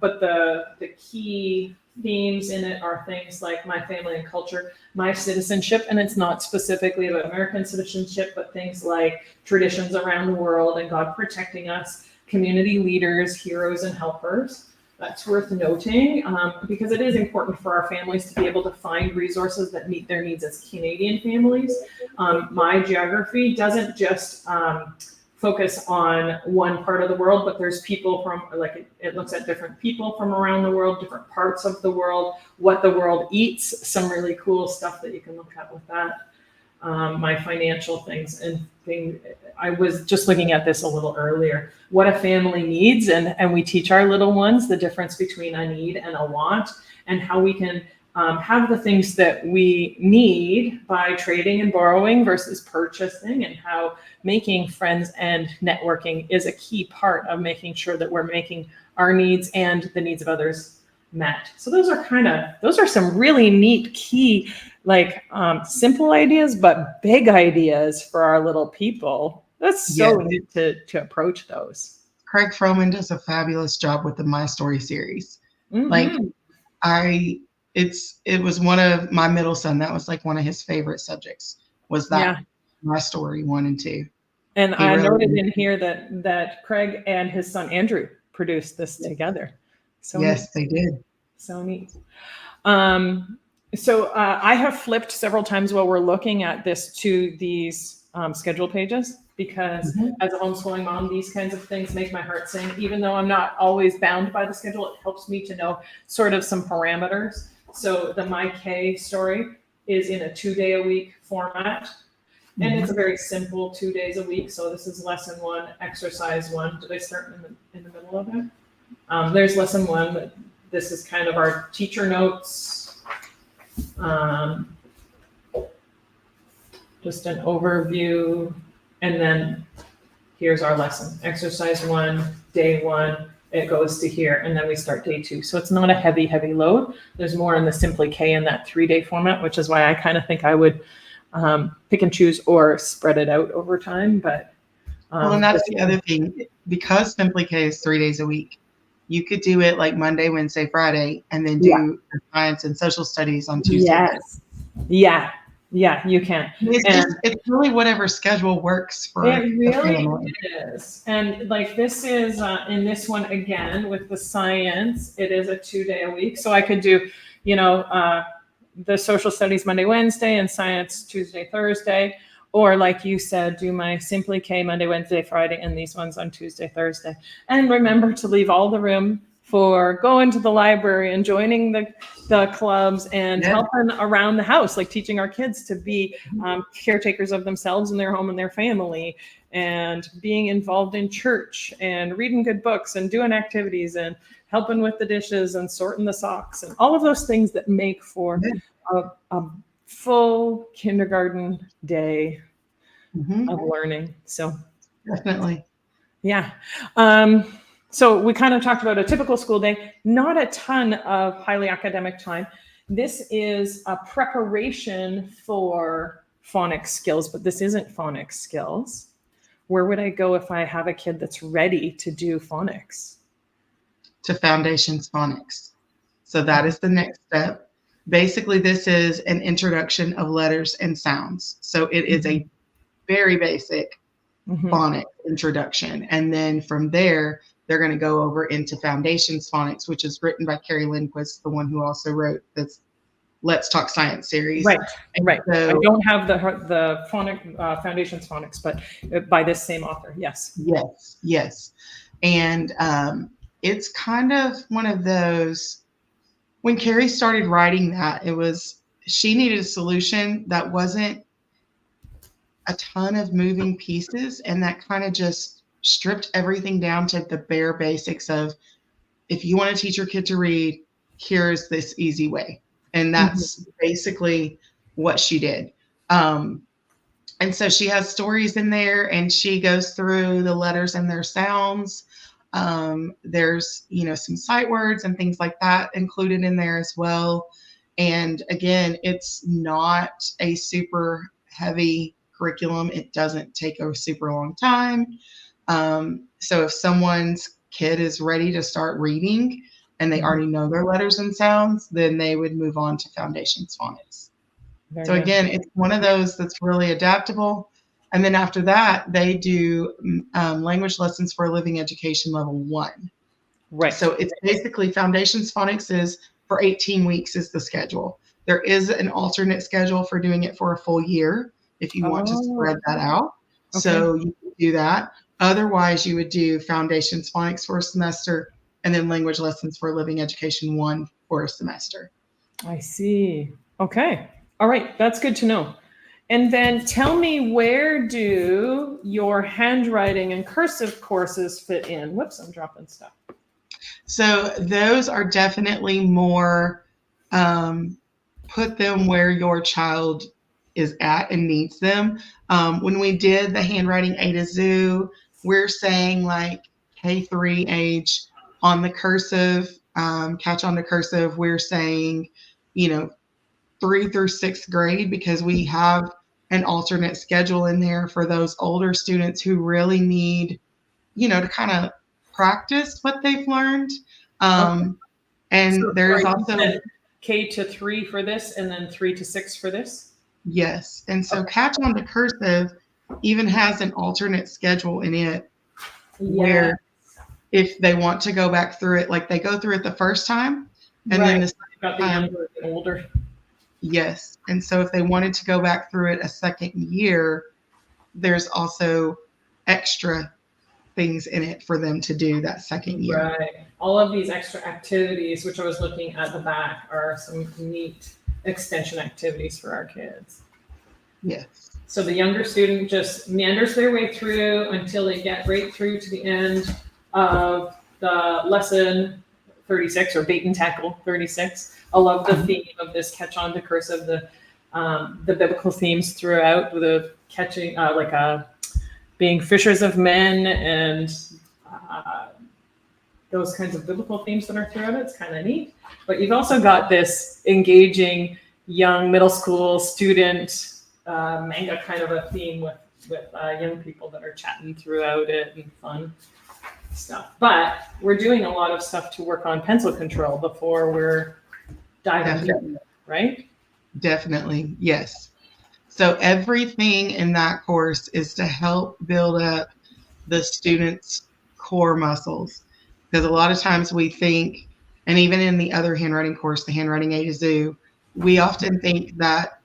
But the key themes in it are things like my family and culture, my citizenship, and it's not specifically about American citizenship, but things like traditions around the world and God protecting us, community leaders, heroes, and helpers. That's worth noting because it is important for our families to be able to find resources that meet their needs as Canadian families. My geography doesn't just focus on one part of the world, but there's people from, like, it looks at different people from around the world, different parts of the world, what the world eats, some really cool stuff that you can look at with that. My financial things I was just looking at this a little earlier, what a family needs, and we teach our little ones the difference between a need and a want, and how we can have the things that we need by trading and borrowing versus purchasing, and how making friends and networking is a key part of making sure that we're making our needs and the needs of others met. So those are some really neat key, like simple ideas, but big ideas for our little people. That's so neat to approach those. Craig Froman does a fabulous job with the My Story series. Mm-hmm. Like it was one of my middle son, that was like one of his favorite subjects, was that My Story 1 and 2. And I noted in here that Craig and his son Andrew produced this together. So yes, they did. So neat. So I have flipped several times while we're looking at this to these schedule pages, because as a homeschooling mom, these kinds of things make my heart sing. Even though I'm not always bound by the schedule, it helps me to know sort of some parameters. So the My K story is in a 2-day-a-week format. And it's a very simple 2 days a week. So this is lesson 1, exercise 1. Did I start in the middle of it? There's lesson 1. But this is kind of our teacher notes. Just an overview. And then here's our lesson. Exercise 1, day 1. It goes to here. And then we start day 2. So it's not a heavy load. There's more in the Simply K in that 3-day format, which is why I kind of think I would pick and choose or spread it out over time. But well, and that's the other thing, because Simply K is 3 days a week, you could do it like Monday, Wednesday, Friday, and then do science and social studies on Tuesday. Yes. Yeah, you can. It's really whatever schedule works for it really is. And like this is in this one again with the science, it is a 2-day-a-week. So I could do, the social studies Monday, Wednesday, and science Tuesday, Thursday. Or like you said, do my Simply K Monday, Wednesday, Friday, and these ones on Tuesday, Thursday. And remember to leave all the room for going to the library and joining the clubs and helping around the house, like teaching our kids to be caretakers of themselves and their home and their family, and being involved in church and reading good books and doing activities and helping with the dishes and sorting the socks and all of those things that make for a full kindergarten day of learning. So definitely. Yeah. So we kind of talked about a typical school day, not a ton of highly academic time. This is a preparation for phonics skills, but this isn't phonics skills. Where would I go if I have a kid that's ready to do phonics? To Foundations Phonics. So that is the next step. Basically, this is an introduction of letters and sounds. So it is a very basic phonics introduction. And then from there, they're going to go over into Foundations Phonics, which is written by Carrie Lindquist, the one who also wrote this Let's Talk Science series. Right. So, I don't have the Foundations Phonics, but by this same author. Yes. And it's kind of one of those, when Carrie started writing that, she needed a solution that wasn't a ton of moving pieces, and that kind of just stripped everything down to the bare basics of, if you want to teach your kid to read, here's this easy way. And that's basically what she did. And so she has stories in there, and she goes through the letters and their sounds. There's, some sight words and things like that included in there as well. And again, it's not a super heavy curriculum. It doesn't take a super long time. So if someone's kid is ready to start reading and they already know their letters and sounds, then they would move on to Foundations Phonics. Very So good. again, it's one of those that's really adaptable. And then after that, they do language lessons for living education level 1. Right. So it's basically Foundations Phonics is for 18 weeks is the schedule. There is an alternate schedule for doing it for a full year if you want to spread that out. Okay. So you can do that. Otherwise, you would do Foundations Phonics for a semester and then language lessons for living education 1 for a semester. I see. Okay. All right. That's good to know. And then tell me, where do your handwriting and cursive courses fit in? Whoops, I'm dropping stuff. So those are definitely more put them where your child is at and needs them. When we did the Handwriting A to Z, we're saying like K3 age on the cursive, catch on to cursive, we're saying, 3 through 6th grade, because we have an alternate schedule in there for those older students who really need, to kind of practice what they've learned. And So, there's sorry, also K to 3 for this, and then 3 to 6 for this. yes. And so catch on to cursive even has an alternate schedule in it where if they want to go back through it, like they go through it the first time and then the second got the time, younger, the older. yes. And so if they wanted to go back through it a second year, there's also extra things in it for them to do that second year. Right. All of these extra activities, which I was looking at the back, are some neat extension activities for our kids. Yes. So the younger student just meanders their way through until they get right through to the end of the lesson 36 or bait and tackle 36. I love the theme of this catch on to cursive, the biblical themes throughout, the catching, being fishers of men and those kinds of biblical themes that are throughout it. It's kind of neat. But you've also got this engaging young middle school student manga kind of a theme with young people that are chatting throughout it and fun stuff. But we're doing a lot of stuff to work on pencil control before we're diving in, right? Definitely, yes. So everything in that course is to help build up the students' core muscles. Because a lot of times we think, and even in the other handwriting course, the Handwriting A to Z, we often think that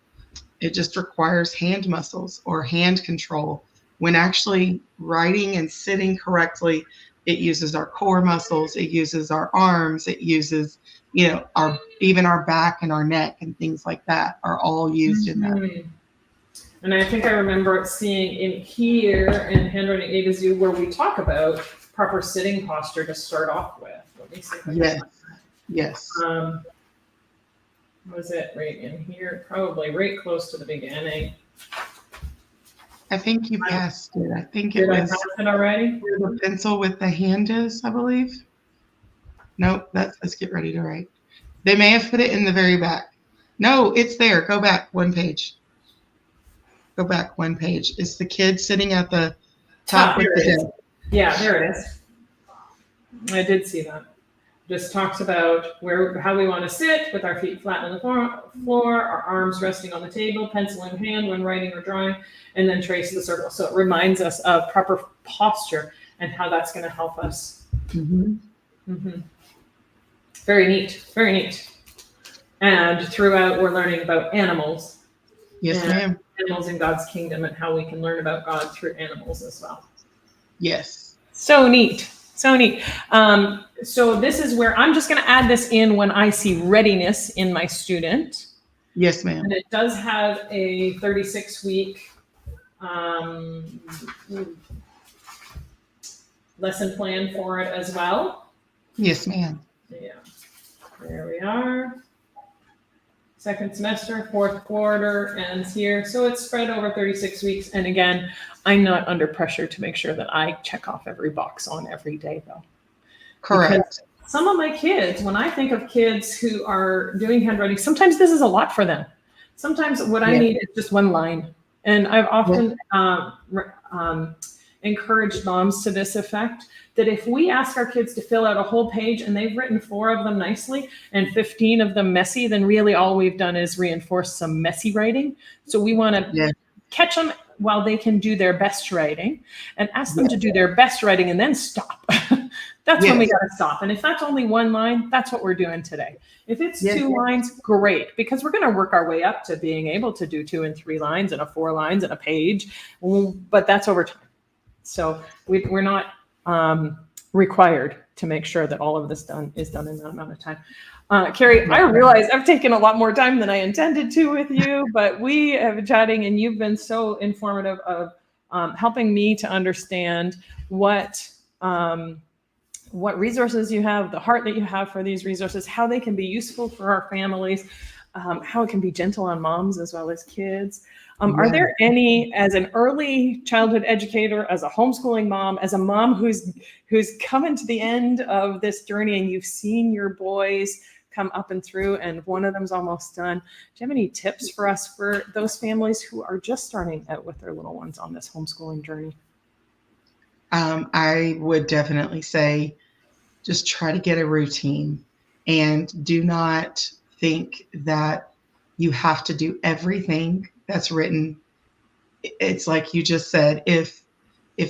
it just requires hand muscles or hand control, when actually writing and sitting correctly, it uses our core muscles, it uses our arms, it uses, even our back and our neck and things like that are all used in that. And I think I remember seeing in here in Handwriting A to Z where we talk about proper sitting posture to start off with. Let me see if I can Yes. Was it right in here? Probably right close to the beginning. I think you passed it. I think Did it I was pass it already? where the pencil with the hand is, I believe. Nope, let's get ready to write. They may have put it in the very back. No, it's there. Go back one page. Go back one page. It's the kid sitting at the top with the desk. Yeah, there it is. I did see that. Just talks about how we want to sit with our feet flat on the floor, our arms resting on the table, pencil in hand when writing or drawing, and then trace the circle. So it reminds us of proper posture and how that's going to help us. Mm-hmm. Mm-hmm. Very neat. Very neat. And throughout, we're learning about animals. Yes, ma'am. Animals in God's kingdom and how we can learn about God through animals as well. Yes. So neat. So neat. So this is where I'm just going to add this in when I see readiness in my student. Yes, ma'am. And it does have a 36-week lesson plan for it as well. Yes, ma'am. Yeah. There we are. Second semester, fourth quarter ends here. So it's spread over 36 weeks. And again, I'm not under pressure to make sure that I check off every box on every day, though. Correct. Because some of my kids, when I think of kids who are doing handwriting, sometimes this is a lot for them. Sometimes what I need is just one line. And I've often encouraged moms to this effect, that if we ask our kids to fill out a whole page and they've written 4 of them nicely and 15 of them messy, then really all we've done is reinforce some messy writing. So we want to catch them while they can do their best writing and ask them to do their best writing and then stop. That's when we got to stop. And if that's only 1 line, that's what we're doing today. If it's 2 lines, great, because we're going to work our way up to being able to do 2 and 3 lines and 4 lines and a page, but that's over time. So we're not required to make sure that all of this is done in that amount of time. Carrie, I realize I've taken a lot more time than I intended to with you, but we have been chatting and you've been so informative of helping me to understand what resources you have, the heart that you have for these resources, how they can be useful for our families, how it can be gentle on moms as well as kids. Are there any, as an early childhood educator, as a homeschooling mom, as a mom who's coming to the end of this journey and you've seen your boys come up and through and one of them's almost done, do you have any tips for us for those families who are just starting out with their little ones on this homeschooling journey? I would definitely say just try to get a routine and do not think that you have to do everything that's written. It's like you just said, if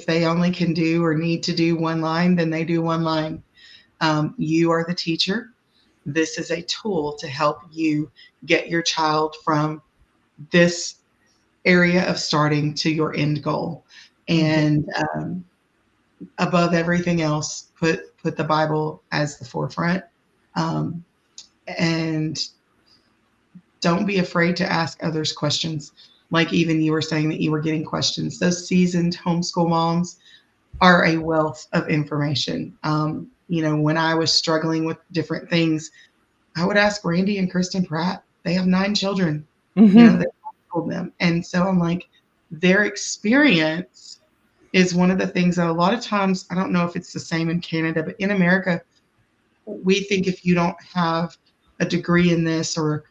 they only can do or need to do 1 line, then they do 1 line. You are the teacher. This is a tool to help you get your child from this area of starting to your end goal. And above everything else, put the Bible as the forefront. And don't be afraid to ask others questions. Like even you were saying that you were getting questions. Those seasoned homeschool moms are a wealth of information. When I was struggling with different things, I would ask Randy and Kristen Pratt. They have 9 children. They homeschooled them. And so I'm like, their experience is one of the things that a lot of times, I don't know if it's the same in Canada, but in America, we think if you don't have a degree in this or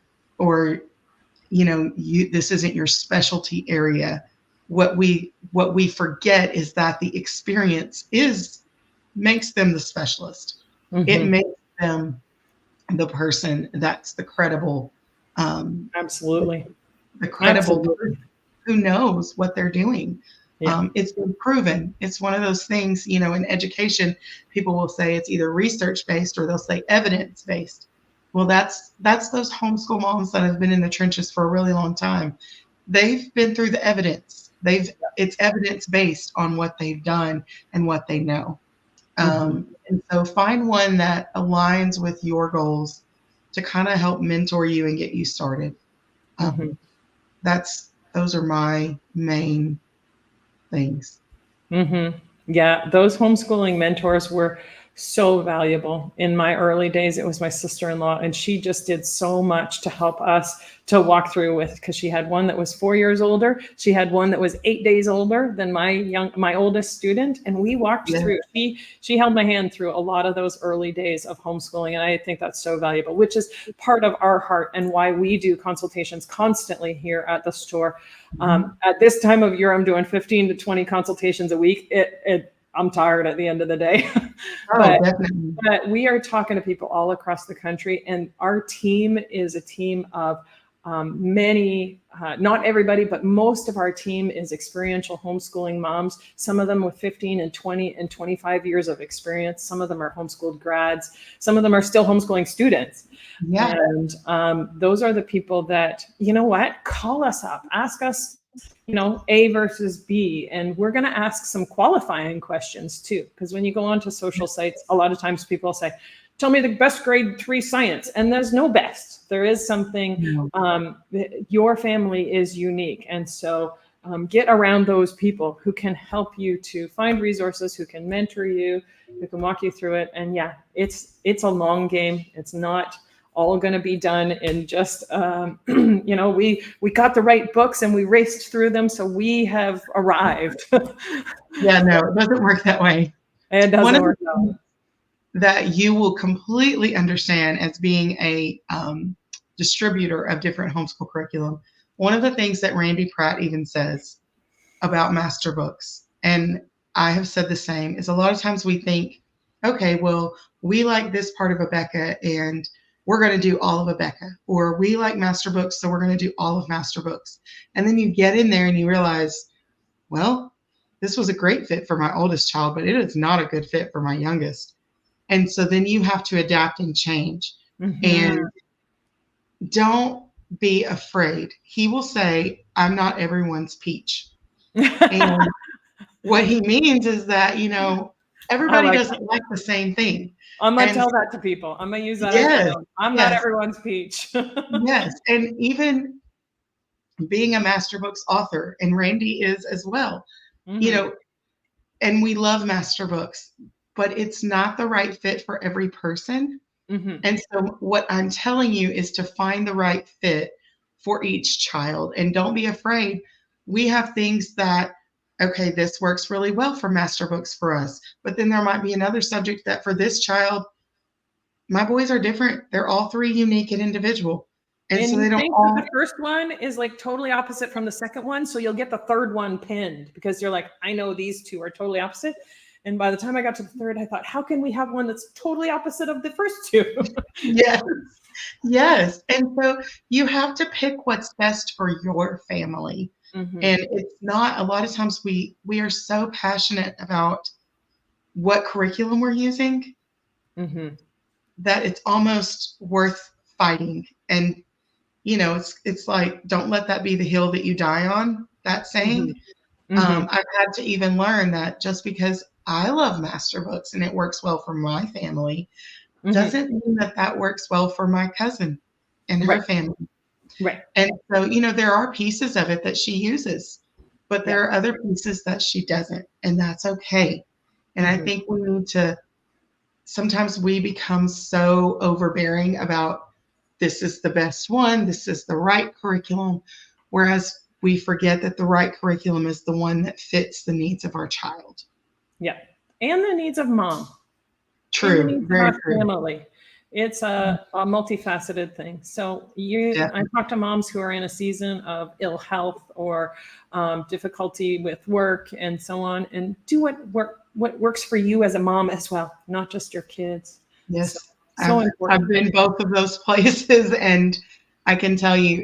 this isn't your specialty area, what we forget is that the experience makes them the specialist. It makes them the person that's the credible, absolutely, the credible who knows what they're doing. It's been proven. It's one of those things, in education, people will say it's either research-based or they'll say evidence-based. Well, that's those homeschool moms that have been in the trenches for a really long time. They've been through the evidence. It's evidence-based on what they've done and what they know. And so find one that aligns with your goals to kind of help mentor you and get you started. Those are my main things. Yeah, those homeschooling mentors were so valuable. In my early days, it was my sister-in-law, and she just did so much to help us to walk through with, because she had one that was 4 years older. She had one that was 8 days older than my oldest student. And we walked through, she held my hand through a lot of those early days of homeschooling. And I think that's so valuable, which is part of our heart and why we do consultations constantly here at the store. At this time of year, I'm doing 15 to 20 consultations a week. I'm tired at the end of the day. But we are talking to people all across the country, and our team is a team of many, not everybody, but most of our team is experiential homeschooling moms, some of them with 15 and 20 and 25 years of experience. Some of them are homeschooled grads. Some of them are still homeschooling students. And those are the people that, call us up, ask us, A versus B. And we're going to ask some qualifying questions too. Because when you go onto social sites, a lot of times people say, tell me the best grade 3 science. And there's no best. There is something, your family is unique. And so get around those people who can help you to find resources, who can mentor you, who can walk you through it. And it's a long game. It's not all going to be done in just, we got the right books and we raced through them. So we have arrived. No, it doesn't work that way. It doesn't work that way. That you will completely understand as being a distributor of different homeschool curriculum. One of the things that Randy Pratt even says about master books, and I have said the same, is a lot of times we think, okay, well, we like this part of Abeka and we're going to do all of Abeka, or we like master books, so we're going to do all of master books. And then you get in there and you realize, well, this was a great fit for my oldest child, but it is not a good fit for my youngest. And so then you have to adapt and change. Mm-hmm. And don't be afraid. He will say, I'm not everyone's peach. And what he means is that, everybody doesn't like the same thing. I'm going to tell that to people. I'm going to use that. Yes, I'm not everyone's peach. Yes. And even being a master books author, and Randy is as well, Mm-hmm. And we love master books, but it's not the right fit for every person. Mm-hmm. And so what I'm telling you is to find the right fit for each child, and don't be afraid. We have things that, okay, this works really well for master books for us, but then there might be another subject that for this child, my boys are different. They're all three unique and individual. And so they don't all. The first one is like totally opposite from the second one. So you'll get the third one pinned because you're like, I know these two are totally opposite. And by the time I got to the third, I thought, how can we have one that's totally opposite of the first two? Yes. Yes. And so you have to pick what's best for your family. Mm-hmm. And it's not, a lot of times we are so passionate about what curriculum we're using, mm-hmm. that it's almost worth fighting. And, it's like, don't let that be the hill that you die on, that saying. Mm-hmm. I've had to even learn that just because I love master books and it works well for my family, mm-hmm. doesn't mean that works well for my cousin and her family. Right. And so, there are pieces of it that she uses, but there are other pieces that she doesn't, and that's okay. And mm-hmm. I think we need to, sometimes we become so overbearing about, this is the best one, this is the right curriculum, whereas we forget that the right curriculum is the one that fits the needs of our child. Yeah. And the needs of mom. True. And the needs Very of our family. It's a multifaceted thing. So I talk to moms who are in a season of ill health or difficulty with work and so on, and do what works for you as a mom as well, not just your kids. Yes. So important. I've been both of those places, and I can tell you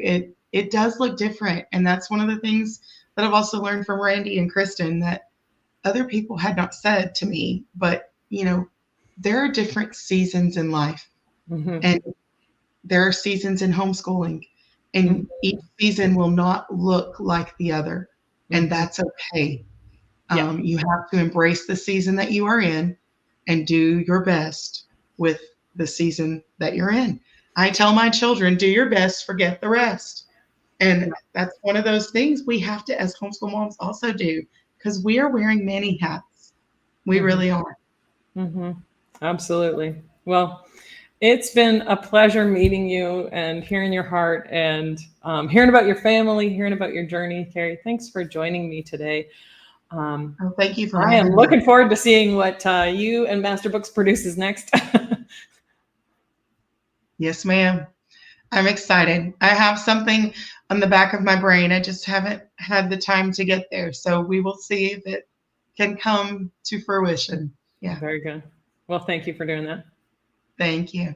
it does look different. And that's one of the things that I've also learned from Randy and Kristen that other people had not said to me. But, there are different seasons in life, mm-hmm. and there are seasons in homeschooling, and mm-hmm. each season will not look like the other. And mm-hmm. that's okay. Yeah. You have to embrace the season that you are in and do your best with the season that you're in. I tell my children, do your best, forget the rest. And that's one of those things we have to, as homeschool moms, also do, because we are wearing many hats. We mm-hmm. really are. Mm-hmm. Absolutely. Well, it's been a pleasure meeting you and hearing your heart and hearing about your family, hearing about your journey. Carrie, thanks for joining me today. Thank you for having me. I am looking me. forward to seeing what you and Master Books produces next. Yes, ma'am. I'm excited. I have something on the back of my brain. I just haven't had the time to get there. So we will see if it can come to fruition. Yeah. Very good. Well, thank you for doing that. Thank you.